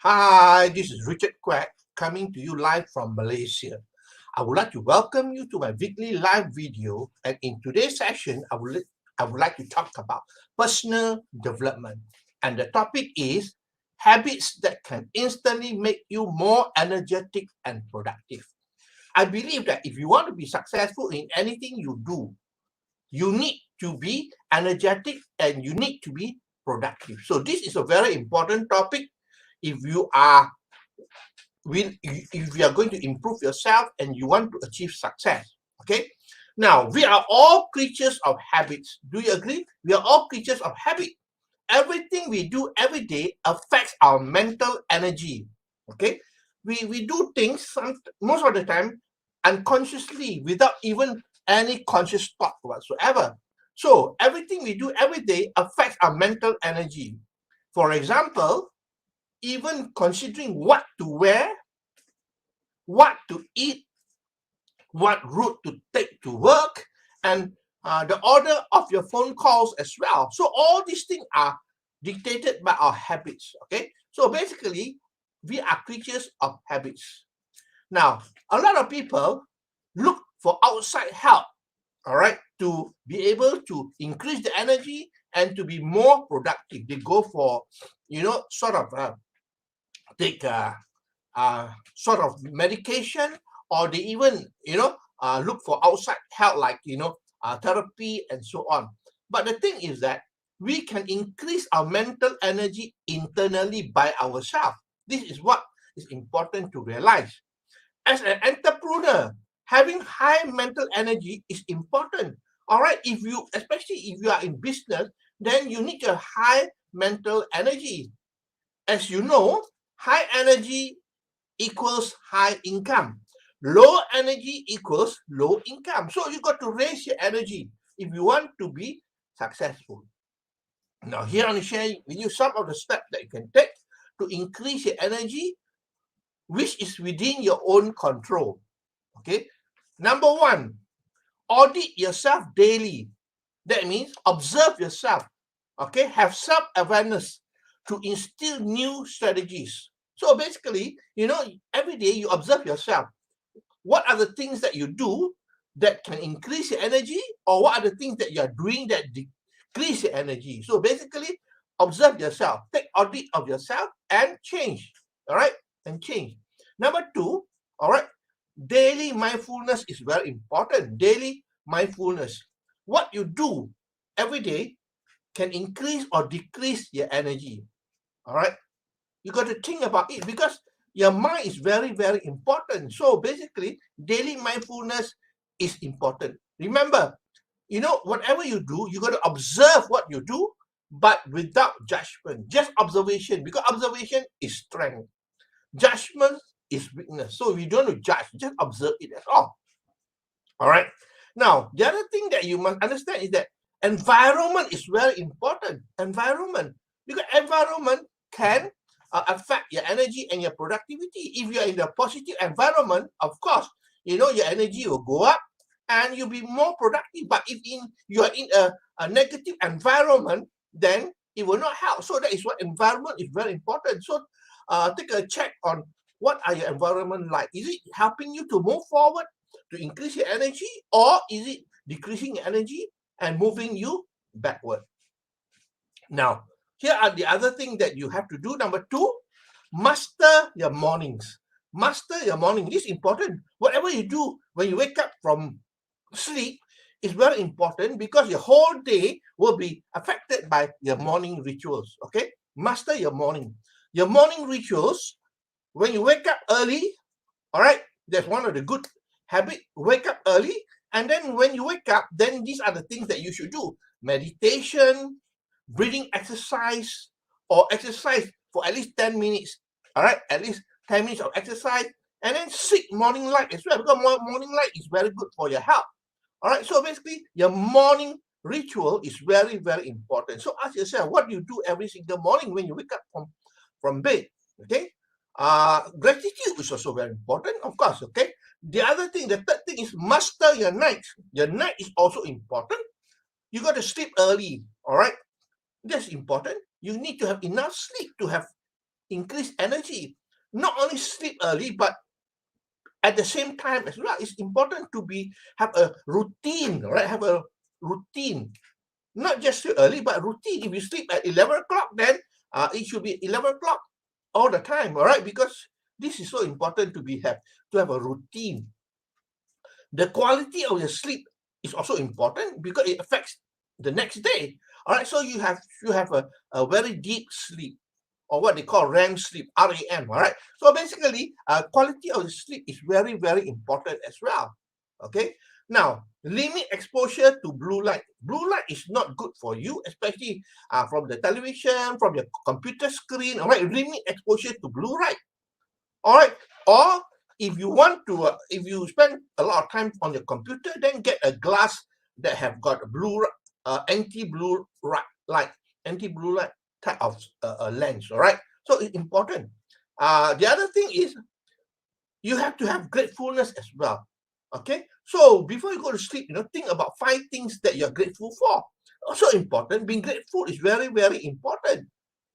Hi, this is Richard Quack coming to you live from Malaysia. I would like to welcome you to my weekly live video, and in today's session, I would like to talk about personal development. And the topic is habits that can instantly make you more energetic and productive. I believe that if you want to be successful in anything you do, you need to be energetic and you need to be productive. So this is a very important topic if you are if you are going to improve yourself and you want to achieve success. Okay, now we are all creatures of habits. Do you agree? We are all creatures of habit. Everything we do every day affects our mental energy. Okay, we do things most of the time unconsciously without even any conscious thought whatsoever. So everything we do every day affects our mental energy. For example, even considering what to wear, what to eat, what route to take to work, and the order of your phone calls as well. So all these things are dictated by our habits. Okay, so basically, we are creatures of habits. Now, a lot of people look for outside help. All right, to be able to increase the energy and to be more productive. They go for, sort of take sort of medication, or they even look for outside help like therapy and so on. But the thing is that we can increase our mental energy internally by ourselves. This is what is important to realize. As an entrepreneur, having high mental energy is important. All right, especially if you are in business, then you need a high mental energy. As you know, high energy equals high income. Low energy equals low income. So you got to raise your energy if you want to be successful. Now, here I'm sharing with you some of the steps that you can take to increase your energy, which is within your own control. Okay. Number one, audit yourself daily. That means observe yourself. Okay. Have self-awareness to instill new strategies. So basically, every day you observe yourself. What are the things that you do that can increase your energy, or what are the things that you are doing that decrease your energy? So basically, observe yourself, take audit of yourself and change. All right, and change. Number two, all right, daily mindfulness is very important. Daily mindfulness. What you do every day can increase or decrease your energy. All right, you got to think about it because your mind is very, very important. So basically, daily mindfulness is important. Remember, whatever you do, you got to observe what you do, but without judgment. Just observation, because observation is strength. Judgment is weakness. So you don't judge, just observe it at all. All right. Now, the other thing that you must understand is that environment is very important. Environment, because environment can affect your energy and your productivity. If you are in a positive environment, of course, your energy will go up and you'll be more productive. But if you are in a negative environment, then it will not help. So that is why environment is very important. So take a check on what are your environment like. Is it helping you to move forward, to increase your energy, or is it decreasing your energy and moving you backward? Now, here are the other things that you have to do. Number two, master your mornings. Master your morning. This is important. Whatever you do when you wake up from sleep is very important because your whole day will be affected by your morning rituals. Okay? Master your morning. Your morning rituals, when you wake up early, all right, that's one of the good habits. Wake up early, and then when you wake up, then these are the things that you should do: meditation, breathing exercise, or exercise for at least 10 minutes. All right, at least 10 minutes of exercise, and then seek morning light as well, because morning light is very good for your health. All right, so basically, your morning ritual is very, very important. So ask yourself, what do you do every single morning when you wake up from bed? Okay, gratitude is also very important, of course. Okay, the other thing, the third thing is master your night. Your night is also important. You got to sleep early. All right, that's important. You need to have enough sleep to have increase energy. Not only sleep early, but at the same time as well, it's important to have a routine, right? Have a routine. Not just sleep early, but routine. If you sleep at 11 o'clock, then it should be 11 o'clock all the time, all right? Because this is so important to have a routine. The quality of your sleep is also important because it affects the next day. All right, so you have a very deep sleep, or what they call REM sleep, REM. All right, so basically, quality of the sleep is very, very important as well. Okay, now limit exposure to blue light. Blue light is not good for you, especially from the television, from your computer screen. All right, limit exposure to blue light. All right, or if you want to, if you spend a lot of time on your computer, then get a glass that have got anti-blue light, anti-blue light type of lens. All right, so it's important. The other thing is you have to have gratefulness as well. Okay, so before you go to sleep, think about 5 things that you're grateful for. Also important. Being grateful is very, very important.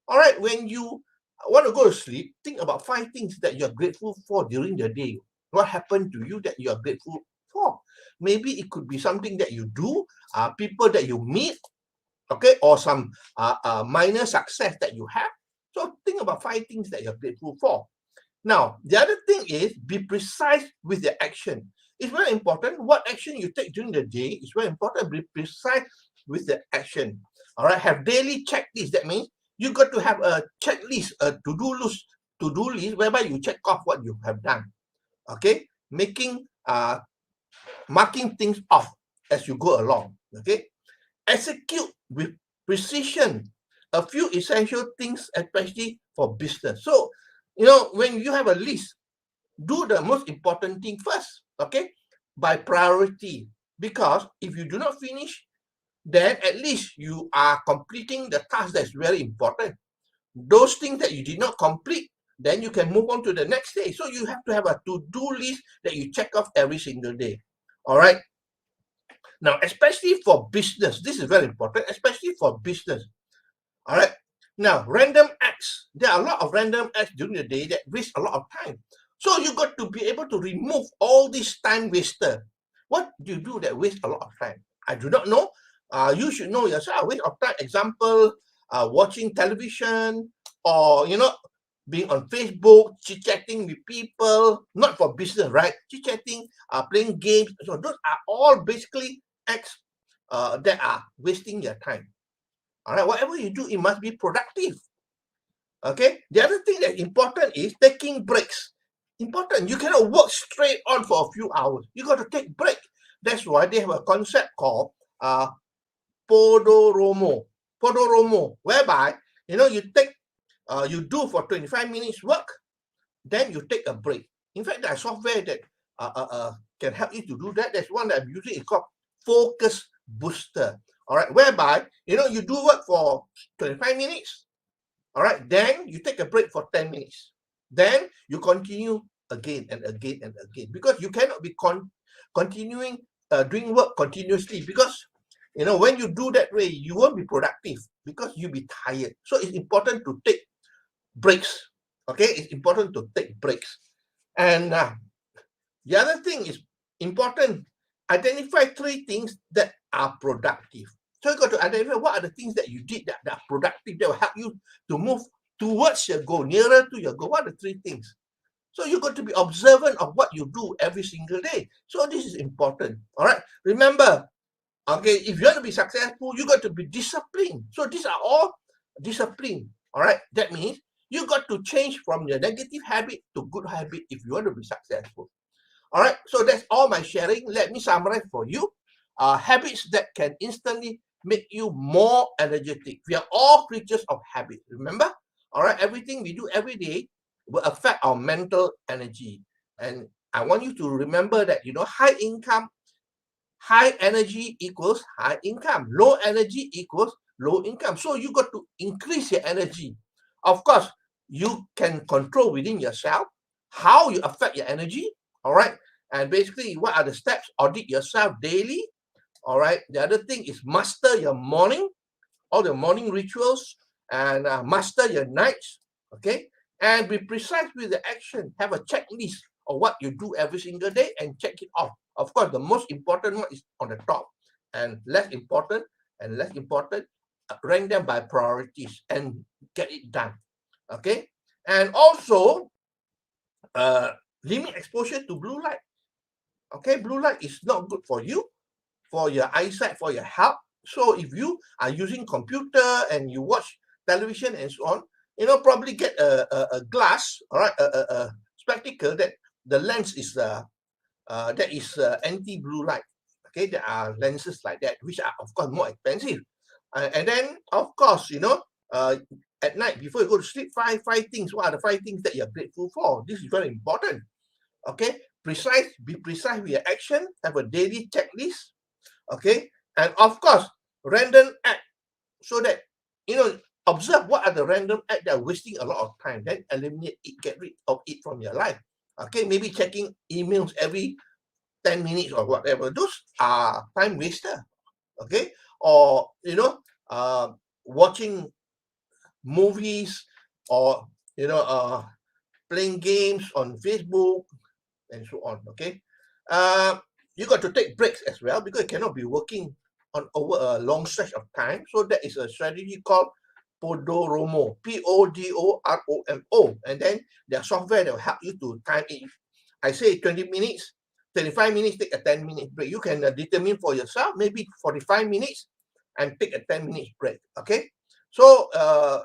All right, when you want to go to sleep, think about 5 things that you're grateful for during the day. What happened to you that you're grateful for? Maybe it could be something that you do, people that you meet, okay, or some minor success that you have. So think about 5 things that you're grateful for. Now, the other thing is be precise with your action. It's very important. What action you take during the day is very important. Be precise with the action. All right, have daily checklists. That means you got to have a checklist, a to-do list whereby you check off what you have done. Okay, marking things off as you go along. Okay, execute with precision a few essential things, especially for business. So, when you have a list, do the most important thing first, okay, by priority. Because if you do not finish, then at least you are completing the task that's very important. Those things that you did not complete, then you can move on to the next day. So you have to have a to-do list that you check off every single day. All right. Now, especially for business, this is very important, especially for business. All right. Now, random acts. There are a lot of random acts during the day that waste a lot of time. So you got to be able to remove all this time waster. What do you do that waste a lot of time? I do not know. You should know yourself. Waste of time. Example, watching television, or being on Facebook, chit-chatting with people, not for business, right? Chit-chatting, playing games. So those are all basically acts that are wasting your time. All right, whatever you do, it must be productive. Okay, the other thing that's important is taking breaks. Important. You cannot work straight on for a few hours. You got to take break. That's why they have a concept called Podoromo, whereby you do for 25 minutes work, then you take a break. In fact, there are software that can help you to do that. There's one that I'm using. It's called Focus Booster. All right, whereby you do work for 25 minutes. All right, then you take a break for 10 minutes. Then you continue again and again and again, because you cannot be continuing doing work continuously, because when you do that way, you won't be productive because you'll be tired. So it's important to take breaks. Okay, it's important to take breaks. And the other thing is important. Identify 3 things that are productive. So you got to identify what are the things that you did that are productive, that will help you to move towards your goal, nearer to your goal. What are the 3 things? So you got to be observant of what you do every single day. So this is important. All right. Remember, okay, if you want to be successful, you got to be disciplined. So these are all discipline. All right. That means you got to change from your negative habit to good habit if you want to be successful. All right. So that's all my sharing. Let me summarize for you. Habits that can instantly make you more energetic. We are all creatures of habit. Remember? All right. Everything we do every day will affect our mental energy. And I want you to remember that, high income, high energy equals high income. Low energy equals low income. So you got to increase your energy. Of course, you can control within yourself how you affect your energy. All right. And basically, what are the steps? Audit yourself daily. All right. The other thing is master your morning, all the morning rituals, and master your nights. Okay. And be precise with the action. Have a checklist of what you do every single day and check it off. Of course, the most important one is on the top, and less important, rank them by priorities and get it done. Okay, and also limit exposure to blue light. Okay, blue light is not good for you, for your eyesight, for your health. So if you are using computer and you watch television and so on, probably get a glass, all right, a spectacle that the lens is anti-blue light. Okay, there are lenses like that, which are of course more expensive. And then of course, at night before you go to sleep, five things. What are the 5 things that you're grateful for? This is very important. Okay, be precise with your action. Have a daily checklist. Okay, and of course, random act, so that observe what are the random act that are wasting a lot of time. Then eliminate it, get rid of it from your life. Okay, maybe checking emails every 10 minutes or whatever. Those are time waster. Okay, or watching movies, or playing games on Facebook and so on. Okay, you got to take breaks as well, because you cannot be working on over a long stretch of time. So that is a strategy called Podoromo, Podoromo, and then there are software that will help you to time it. I say 20 minutes, 35 minutes, take a 10-minute break. You can determine for yourself, maybe 45 minutes and take a 10-minute break. Okay, so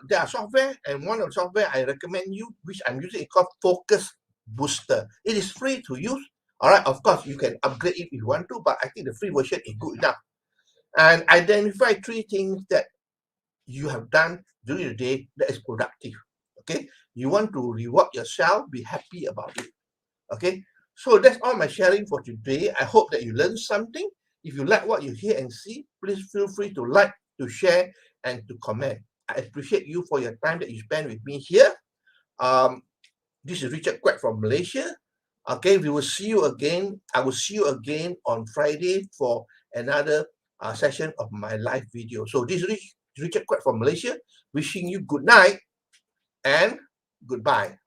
there are software, and one of the software I recommend you, which I'm using, is called Focus Booster. It is free to use. All right, of course you can upgrade it if you want to, but I think the free version is good enough. And identify 3 things that you have done during the day that is productive. Okay, you want to reward yourself, be happy about it. Okay, so that's all my sharing for today. I hope that you learned something. If you like what you hear and see, please feel free to like, to share, and to comment. I appreciate you for your time that you spend with me here. This is Richard Quek from Malaysia. Okay, we will see you again. I will see you again on Friday for another session of my live video. So this is Richard Quek from Malaysia, wishing you good night and goodbye.